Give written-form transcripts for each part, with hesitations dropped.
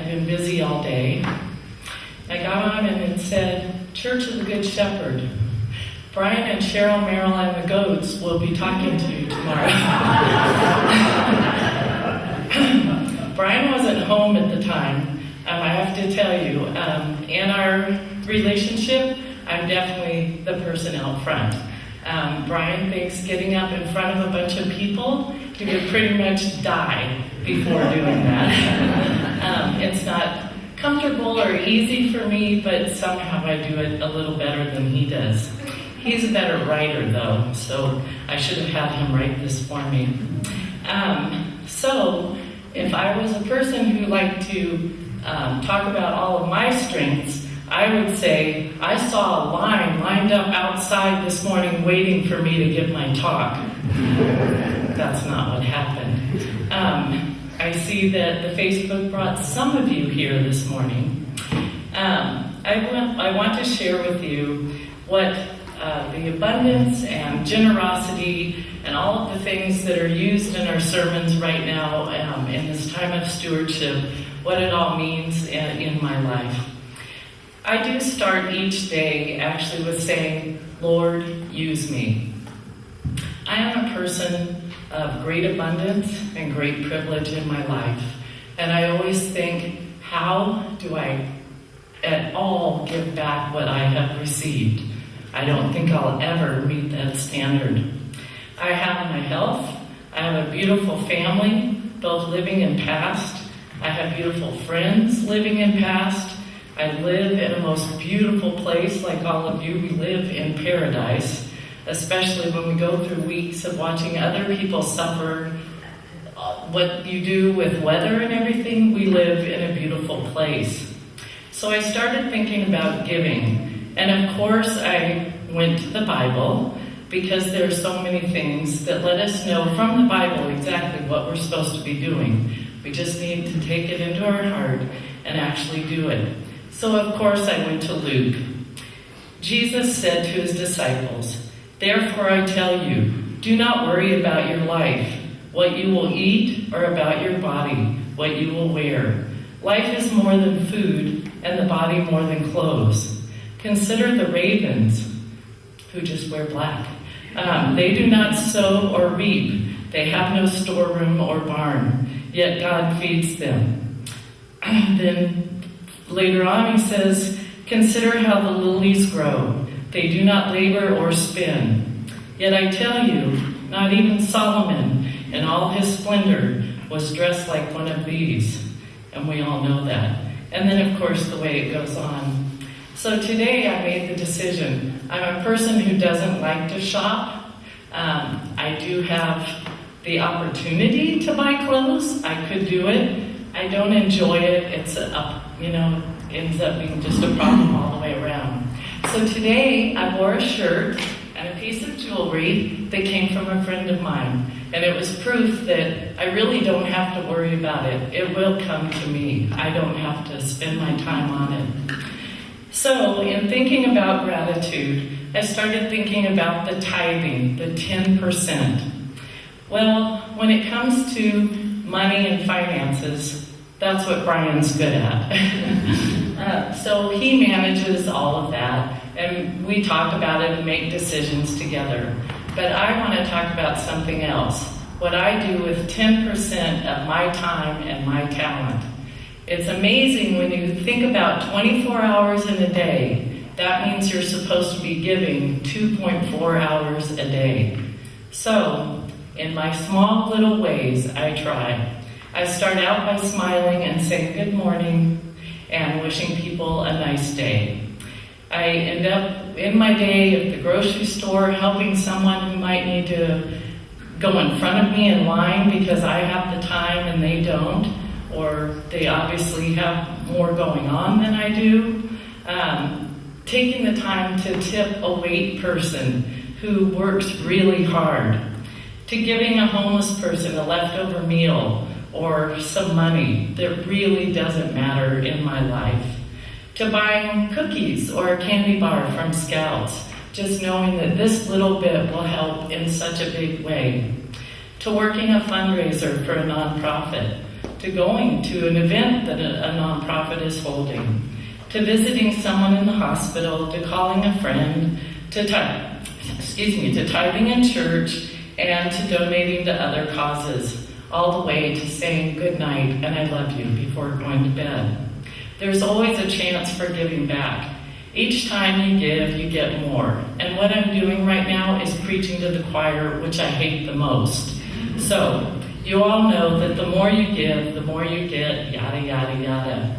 been busy all day. I got on and it said, Church of the Good Shepherd. Brian and Sheryl Merrill and the goats will be talking to you tomorrow. Brian wasn't home at the time. I have to tell you, in our relationship, I'm definitely the person out front. Brian thinks getting up in front of a bunch of people, he would pretty much die before doing that. It's not comfortable or easy for me, but somehow I do it a little better than he does. He's a better writer, though, so I should have had him write this for me. So, if I was a person who liked to talk about all of my strengths, I would say I saw a line lined up outside this morning waiting for me to give my talk. That's not what happened. I see that the Facebook brought some of you here this morning. I want to share with you what the abundance and generosity and all of the things that are used in our sermons right now in this time of stewardship, what it all means in my life. I do start each day actually with saying, Lord, use me. I am a person of great abundance and great privilege in my life. And I always think, how do I at all give back what I have received? I don't think I'll ever meet that standard. I have my health. I have a beautiful family, both living and past. I have beautiful friends living and past. I live in a most beautiful place like all of you. We live in paradise, especially when we go through weeks of watching other people suffer. What you do with weather and everything, we live in a beautiful place. So I started thinking about giving. And of course, I went to the Bible because there are so many things that let us know from the Bible exactly what we're supposed to be doing. We just need to take it into our heart and actually do it. So of course I went to Luke. Jesus said to his disciples, "Therefore I tell you, do not worry about your life, what you will eat, or about your body, what you will wear. Life is more than food, and the body more than clothes. Consider the ravens, who just wear black. They do not sow or reap. They have no storeroom or barn, yet God feeds them." Then later on he says, "Consider how the lilies grow. They do not labor or spin. Yet I tell you, not even Solomon in all his splendor was dressed like one of these." And we all know that. And then of course the way it goes on. So today I made the decision. I'm a person who doesn't like to shop. I do have the opportunity to buy clothes. I could do it. I don't enjoy it. It's ends up being just a problem all the way around. So today I wore a shirt and a piece of jewelry that came from a friend of mine. And it was proof that I really don't have to worry about it. It will come to me. I don't have to spend my time on it. So in thinking about gratitude, I started thinking about the tithing, the 10%. Well, when it comes to money and finances, that's what Brian's good at. So he manages all of that, and we talk about it and make decisions together. But I want to talk about something else, what I do with 10% of my time and my talent. It's amazing when you think about 24 hours in a day, that means you're supposed to be giving 2.4 hours a day. So, in my small little ways, I try. I start out by smiling and saying good morning and wishing people a nice day. I end up in my day at the grocery store helping someone who might need to go in front of me in line because I have the time and they don't, or they obviously have more going on than I do. Taking the time to tip a wait person who works really hard, to giving a homeless person a leftover meal or some money that really doesn't matter in my life, to buying cookies or a candy bar from Scouts, just knowing that this little bit will help in such a big way, to working a fundraiser for a nonprofit, to going to an event that a nonprofit is holding, to visiting someone in the hospital, to calling a friend, to tithing in church, and to donating to other causes, all the way to saying good night and I love you before going to bed. There's always a chance for giving back. Each time you give, you get more. And what I'm doing right now is preaching to the choir, which I hate the most. So, you all know that the more you give, the more you get, yada, yada,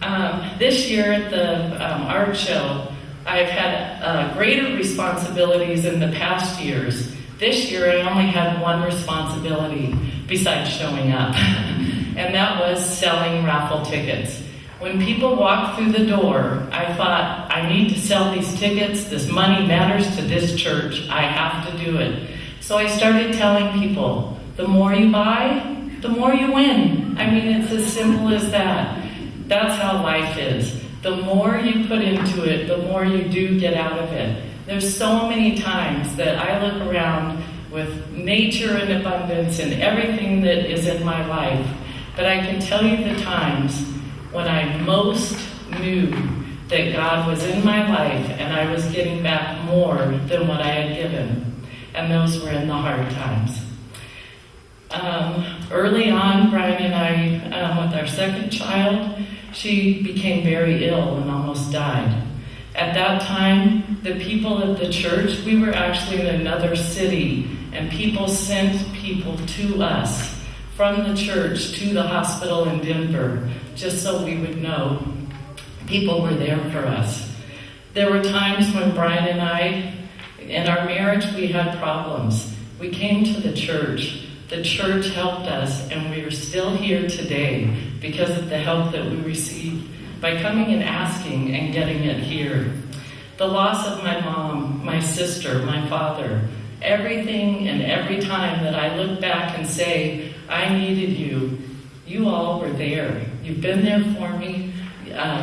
yada. This year at the art show, I've had greater responsibilities in the past years. This year I only had one responsibility besides showing up, and that was selling raffle tickets. When people walked through the door, I thought, I need to sell these tickets. This money matters to this church. I have to do it. So I started telling people, the more you buy, the more you win. I mean, it's as simple as that. That's how life is. The more you put into it, the more you do get out of it. There's so many times that I look around with nature and abundance and everything that is in my life. But I can tell you the times when I most knew that God was in my life and I was getting back more than what I had given. And those were in the hard times. Early on, Brian and I, with our second child, she became very ill and almost died. At that time, the people at the church, we were actually in another city, and people sent people to us from the church to the hospital in Denver, just so we would know people were there for us. There were times when Brian and I, in our marriage, we had problems. We came to the church. The church helped us, and we are still here today because of the help that we received by coming and asking and getting it here. The loss of my mom, my sister, my father, everything and every time that I look back and say, I needed you, you all were there. You've been there for me,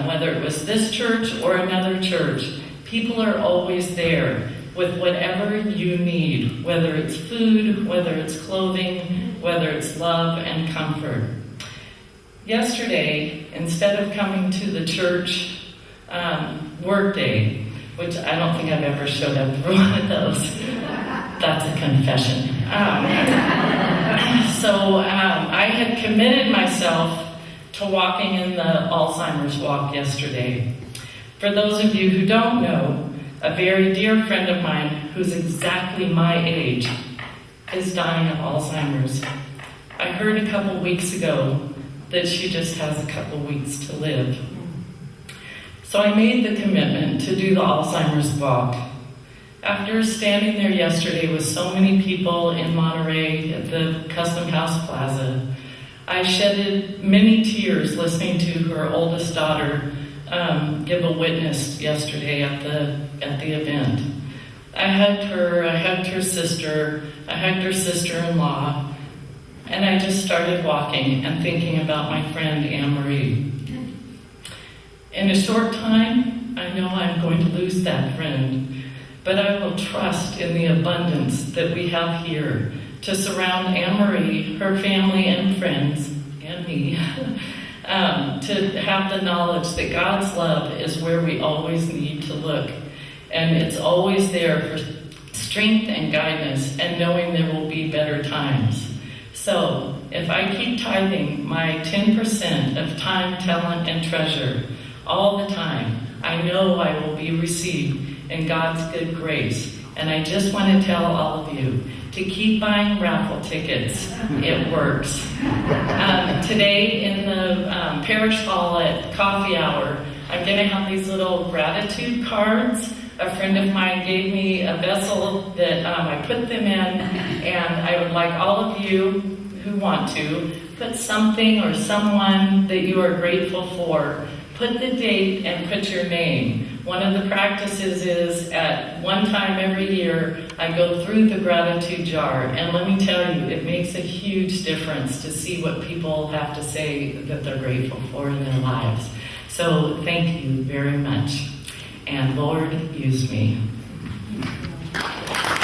whether it was this church or another church. People are always there with whatever you need, whether it's food, whether it's clothing, whether it's love and comfort. Yesterday, instead of coming to the church work day, which I don't think I've ever showed up for one of those, that's a confession. So I had committed myself to walking in the Alzheimer's walk yesterday. For those of you who don't know, a very dear friend of mine, who's exactly my age, is dying of Alzheimer's. I heard a couple weeks ago that she just has a couple weeks to live. So I made the commitment to do the Alzheimer's walk. After standing there yesterday with so many people in Monterey at the Custom House Plaza, I shedded many tears listening to her oldest daughter give a witness yesterday at the event. I hugged her sister, I hugged her sister-in-law, and I just started walking and thinking about my friend Anne-Marie. In a short time, I know I'm going to lose that friend, but I will trust in the abundance that we have here to surround Anne-Marie, her family and friends, and me, to have the knowledge that God's love is where we always need to look. And it's always there for strength and guidance and knowing there will be better times. So if I keep tithing my 10% of time, talent, and treasure all the time, I know I will be received in God's good grace. And I just want to tell all of you to keep buying raffle tickets. It works. Today in the parish hall at coffee hour, I'm going to have these little gratitude cards. A friend of mine gave me a vessel that I put them in, and I would like all of you who want to put something or someone that you are grateful for. Put the date and put your name. One of the practices is at one time every year, I go through the gratitude jar. And let me tell you, it makes a huge difference to see what people have to say that they're grateful for in their lives. So thank you very much. And Lord, use me.